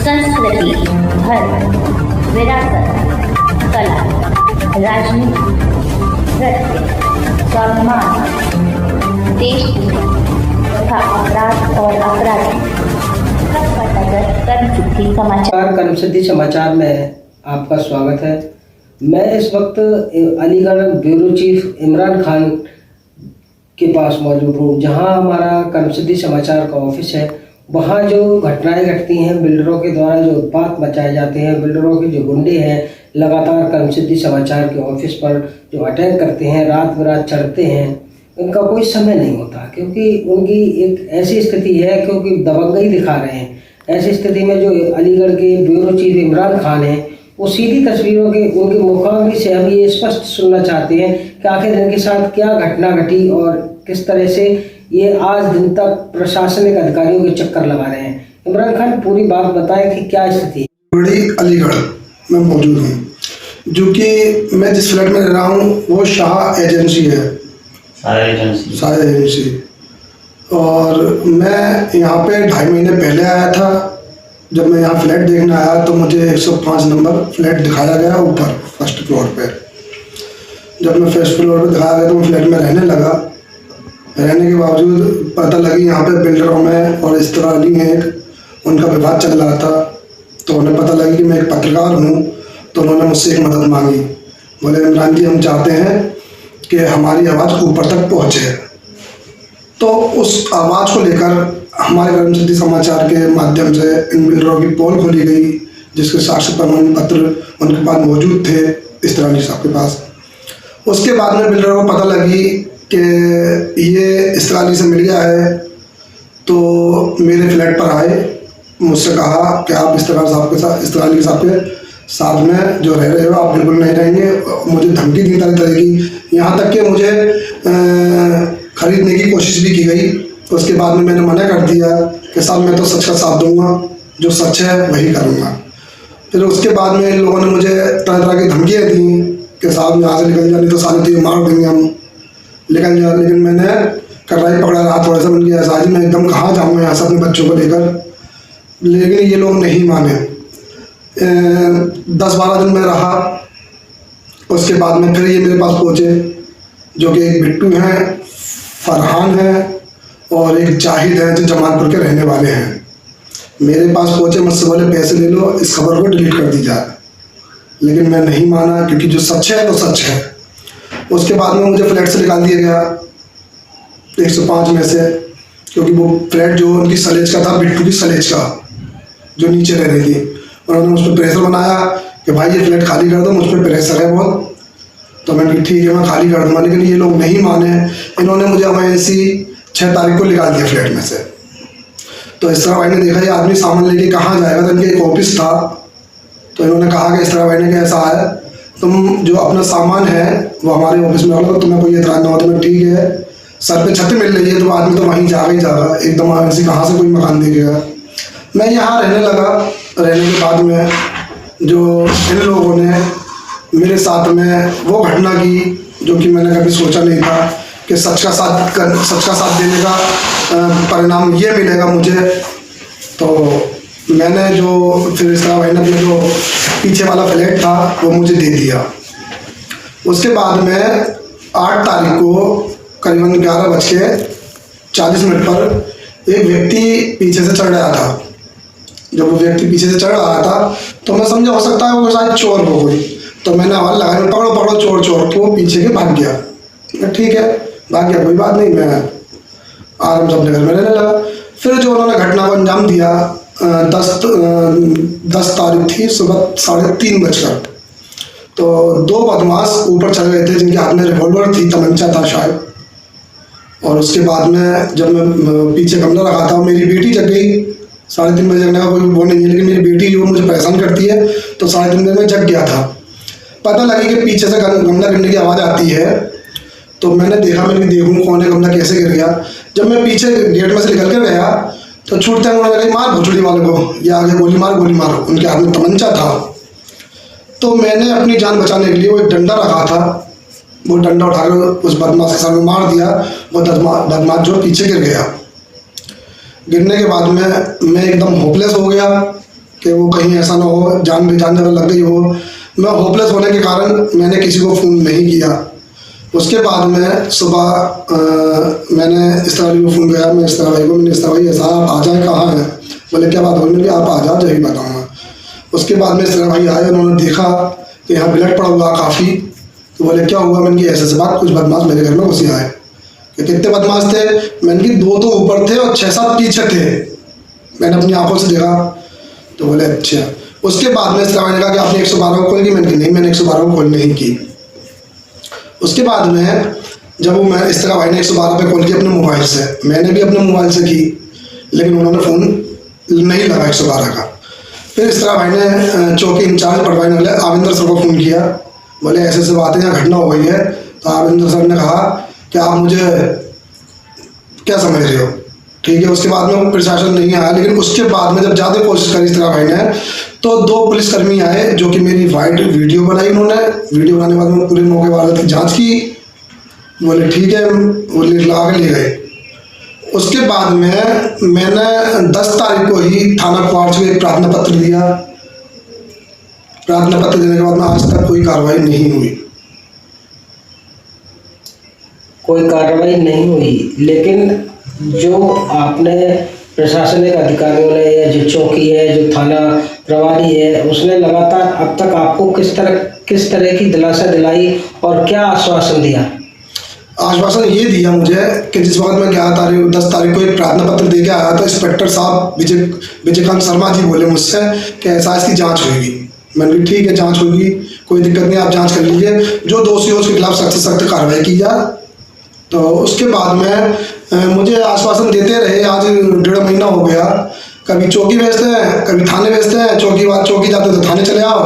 संस्कृति, धर्म, विरासत, कला, राजनीति, नृत्य, स्वाभिमान, देश तथा अपराध और अपराधी कर्म सिद्धि समाचार। कर्म सिद्धि समाचार में आपका स्वागत है। मैं इस वक्त अलीगढ़ ब्यूरो चीफ इमरान खान के पास मौजूद हूँ, जहाँ हमारा कर्म सिद्धि समाचार का ऑफिस है। वहाँ जो घटनाएं घटती हैं, बिल्डरों के द्वारा जो उत्पात मचाए जाते हैं, बिल्डरों के जो गुंडे हैं लगातार कर्म सिद्धि समाचार के ऑफिस पर जो अटैक करते हैं, रात बरात चढ़ते हैं, उनका कोई समय नहीं होता, क्योंकि उनकी एक ऐसी स्थिति है, क्योंकि दबंगई दिखा रहे हैं। ऐसी स्थिति में जो अलीगढ़ के ब्यूरो चीफ इमरान खान हैं, वो सीधी तस्वीरों के उनके मुखाग्नि से हम ये स्पष्ट सुनना चाहते हैं कि आखिर इनके साथ क्या घटना घटी और किस तरह से ये आज दिन तक प्रशासनिक अधिकारियों के चक्कर लगा रहे हैं। इमरान खान, पूरी बात बताएं कि क्या स्थिति है। बड़ी अलीगढ़ में मौजूद हूँ, जो कि मैं जिस फ्लैट में रह रहा हूँ वो शाह एजेंसी है, शाह एजेंसी। और मैं यहाँ पे 2.5 महीने पहले आया था। जब मैं यहाँ फ्लैट देखने आया तो मुझे 105 नंबर फ्लैट दिखाया गया ऊपर फर्स्ट फ्लोर पे। जब मैं फर्स्ट फ्लोर पे दिखाया गया तो मैं फ्लैट में रहने लगा। रहने के बावजूद पता लगी यहाँ पे बिल्डरों में और इस तरह अली हैं, उनका विवाद चल रहा था। तो उन्हें पता लगी कि मैं एक पत्रकार हूँ, तो उन्होंने मुझसे एक मदद मांगी। बोले, इमरान जी, हम चाहते हैं कि हमारी आवाज़ ऊपर तक पहुँचे। तो उस आवाज़ को लेकर हमारे कर्म सिद्धि समाचार के माध्यम से इन बिल्डरों की पोल खोली गई, जिसके साक्ष्य प्रमाण पत्र उनके पास मौजूद थे, इस तरह साहब के पास। उसके बाद में बिल्डरों को पता लगी कि ये इस तरह से मिल गया है, तो मेरे फ्लैट पर आए, मुझसे कहा कि आप इस तरह साहब के साथ, इस तरह साहब के साथ में जो रह रहे हो आप बिल्कुल नहीं रहेंगे। मुझे धमकी दी तरह तरह की, यहाँ तक कि मुझे खरीदने की कोशिश भी की गई। उसके बाद में मैंने मना कर दिया कि साहब मैं तो सच का साथ दूंगा, जो सच है वही करूँगा। फिर उसके बाद में इन लोगों ने मुझे तरह तरह की धमकियाँ दी कि साहब यहाँ से निकल जा, नहीं तो साले तुझे मार देंगे, हम निकल जा। लेकिन मैंने कर्राई पकड़ा रहा थोड़ा सा, मैंने कहा जी मैं एकदम कहाँ जाऊँगा यहाँ से अपने बच्चों को लेकर। लेकिन ये लोग नहीं माने। 10-12 दिन में रहा। उसके बाद में फिर ये मेरे पास पहुँचे, जो कि एक बिट्टू हैं, फरहान है और एक जाहिद है, जो जमालपुर के रहने वाले हैं। मेरे पास पहुँचे, मुझसे बोले पैसे ले लो, इस खबर को डिलीट कर दी जाए। लेकिन मैं नहीं माना, क्योंकि जो सच है वो सच है। उसके बाद में मुझे फ्लैट से निकाल दिया गया 105 में से, क्योंकि वो फ्लैट जो उनकी सलेज का था, बिट्टू की सलेज का, जो नीचे रह रही थी। उन्होंने मुझ पर प्रेशर बनाया कि भाई ये फ्लैट खाली कर दो, मुझ पर प्रेशर है बहुत। तो मैंने ठीक है, मैं खाली कर दूँगा। लेकिन ये लोग नहीं माने। इन्होंने मुझे एमरजेंसी 6 तारीख को निकाल दिया फ्लैट में से। तो इस तरह भाई ने देखा ये आदमी सामान लेके कहाँ जाएगा, तो इनके एक ऑफिस था। तो इन्होंने कहा कि इस तरह भाई ने कि ऐसा है, तुम जो अपना सामान है वो हमारे ऑफिस में रखो, तुम्हें कोई एतराज़ ना हो। तो मैं ठीक है, सर पे छत मिल रही है तो आदमी तो वहीं जागा ही जागा, एकदम एमरजेंसी कहाँ से कोई मकान देखेगा। मैं यहाँ रहने लगा। रहने के बाद में जो इन लोगों ने मेरे साथ में वो घटना की, जो कि मैंने कभी सोचा नहीं था कि सच का साथ देने का परिणाम ये मिलेगा मुझे। तो मैंने जो फिर इस तरह भाई ने अपने जो पीछे वाला फ्लैट था वो मुझे दे दिया। उसके बाद में 8 तारीख को करीबन 11:40 पर एक व्यक्ति पीछे से चढ़ रहा था। जब वो व्यक्ति पीछे से चढ़ रहा था तो मैं समझा हो सकता है वो शायद चोर हो कोई। तो मैंने आवाज़ लगाई, पकड़ो पकड़ो चोर चोर। तो वो पीछे के भाग गया। ठीक है, भाग गया, कोई बात नहीं, मैं आराम से अपने घर में रहने लगा। फिर जो उन्होंने घटना को अंजाम दिया, 10 तारीख थी, सुबह 3:30 बजकर। तो 2 बदमाश ऊपर चढ़ गए थे, जिनके हाथ में रिवॉल्वर थी, तमंचा था शायद। और उसके बाद में जब मैं पीछे गमला रखा था, मेरी बेटी जग गई। 3:30 बजे जगने का कोई वो नहीं है, लेकिन मेरी बेटी जो मुझे परेशान करती है, तो 3:30 बजे में जग गया था। पता लगी कि पीछे से गमला गिरने की आवाज़ आती है। तो मैंने देखा, मैंने देखूँ कौन है, गमला कैसे गिर गया। जब मैं पीछे गेट में से निकल कर गया तो छूटते हैं उन्होंने कहा मार भोसड़ी वाले को, या आगे गोली मार गोली मार। उनके हाथ में तमंचा था। तो मैंने अपनी जान बचाने के लिए वो एक डंडा रखा था, वो डंडा उठाकर उस बदमाश के सामने मार दिया। वो बदमाश जो पीछे गिर गया। गिरने के बाद में मैं एकदम होपलेस हो गया। कि वो कहीं ऐसा ना हो जान जब लग गई हो। मैं होपलेस होने के कारण मैंने किसी को फ़ोन नहीं किया। उसके बाद में सुबह मैंने इस्ता भाई को फ़ोन किया। मैं इस्ता भाई को मैंने इस्ता भाई ऐसा आप आ जाए, कहाँ हैं? बोले क्या बात हो? मैंने आप आ जाओ, जब बताऊँगा। उसके बाद में इस्ता भाई आए, उन्होंने देखा कि यहाँ ब्लड पड़ा हुआ काफ़ी। तो बोले क्या हुआ? मैंने कि ऐसे बात, कुछ बदमाश मेरे घर में घुसे आए। कि कितने बदमाश थे? मैंने कि 2 तो ऊपर थे और 6-7 पीछे थे, मैंने अपनी आंखों से देखा। तो बोले अच्छा। उसके बाद में इस्ता भाई ने कहा कि आपने 112 को कॉल की? मैंने कि नहीं, मैंने 112 को कॉल नहीं की। उसके बाद में जब वो मैं इस तरह भाई ने 112 पे कॉल की अपने मोबाइल से, मैंने भी अपने मोबाइल से की, लेकिन उन्होंने फ़ोन नहीं लगा 112 का। फिर इस तरह भाई ने चौकी इंचार्ज पटवारी वाले आविंदर सर को फ़ोन किया। बोले ऐसे ऐसे बातें, यहाँ घटना हो गई है। तो आविंदर सर ने कहा कि आप मुझे क्या समझ रहे हो? ठीक है। उसके बाद में वो प्रशासन नहीं आया, लेकिन उसके बाद में जब ज़्यादा कोशिश करी इस तरह भाई ने, तो 2 पुलिसकर्मी आए जो कि मेरी वाइट वीडियो बनाई। उन्होंने वीडियो बनाने के बाद में पूरे मौके वारदात की जांच की। बोले ठीक है, वो ला के ले गए। उसके बाद में मैंने 10 तारीख को ही थाना क्वार्ट्ज को एक प्रार्थना पत्र दिया। प्रार्थना पत्र देने के बाद में आज तक कोई कार्रवाई नहीं हुई। कोई कार्रवाई नहीं हुई, लेकिन जो आपने प्रशासनिक अधिकारियों ने या जो चौकी है, जो थाना प्रभारी है, उसने लगातार अब तक आपको किस तरह की दिलासा दिलाई और क्या आश्वासन दिया? आश्वासन ये दिया मुझे कि जिस वक्त मैं 10 तारीख को एक प्रार्थना पत्र दे के आया था, इंस्पेक्टर साहब विजयकांत शर्मा जी बोले मुझसे कि ऐसा इसकी जांच होगी। मैंने कहा ठीक है, जांच होगी, कोई दिक्कत नहीं, आप जांच कर लीजिए, जो दोषी हो उसके खिलाफ सख्त से सख्त कार्रवाई की जाए। तो उसके बाद में मुझे आश्वासन देते रहे। आज 1.5 महीना हो गया। कभी चौकी भेजते हैं, कभी थाने भेजते हैं। चौकी जाते तो थाने चले आओ,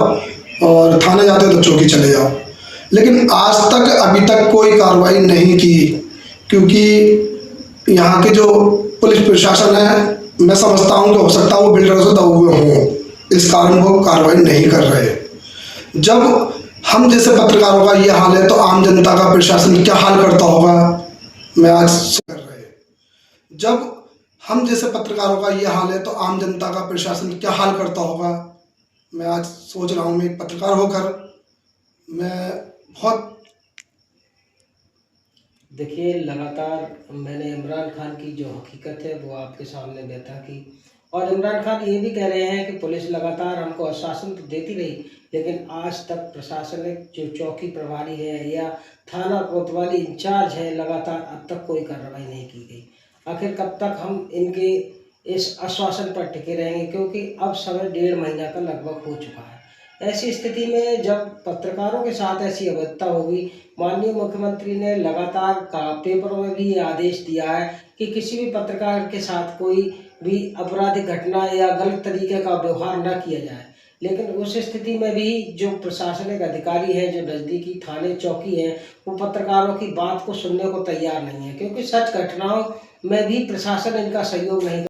और थाने जाते तो चौकी चले जाओ। लेकिन आज तक अभी तक कोई कार्रवाई नहीं की, क्योंकि यहाँ के जो पुलिस प्रशासन है, मैं समझता हूँ कि हो सकता है वो बिल्डरों से दबे हुए हों, इस कारण वो कार्रवाई नहीं कर रहे। जब हम जैसे पत्रकारों का ये हाल है, तो आम जनता का प्रशासन क्या हाल करता होगा, मैं आज कर रहे। जब हम जैसे पत्रकारों का ये हाल है, तो आम जनता का प्रशासन क्या हाल करता होगा, मैं आज सोच रहा हूँ। मैं एक पत्रकार होकर मैं बहुत देखिए, लगातार मैंने इमरान खान की जो हकीकत है वो आपके सामने व्यथा की, और इमरान खान ये भी कह रहे हैं कि पुलिस लगातार हमको आश्वासन तो देती रही, लेकिन आज तक प्रशासनिक जो चौकी प्रभारी है या थाना कोतवाली इंचार्ज है, लगातार अब तक कोई कार्रवाई नहीं की गई। आखिर कब तक हम इनके इस आश्वासन पर टिके रहेंगे, क्योंकि अब समय 1.5 महीना का लगभग हो चुका है। ऐसी स्थिति में जब पत्रकारों के साथ ऐसी अभद्रता होगी, माननीय मुख्यमंत्री ने लगातार पेपरों में भी ये आदेश दिया है कि किसी भी पत्रकार के साथ कोई भी आपराधिक घटना या गलत तरीके का व्यवहार न किया जाए, लेकिन उस स्थिति में भी जो प्रशासनिक अधिकारी हैं, जो नज़दीकी थाने चौकी हैं, वो पत्रकारों की बात को सुनने को तैयार नहीं है, क्योंकि सच घटनाओं में भी प्रशासन इनका सहयोग नहीं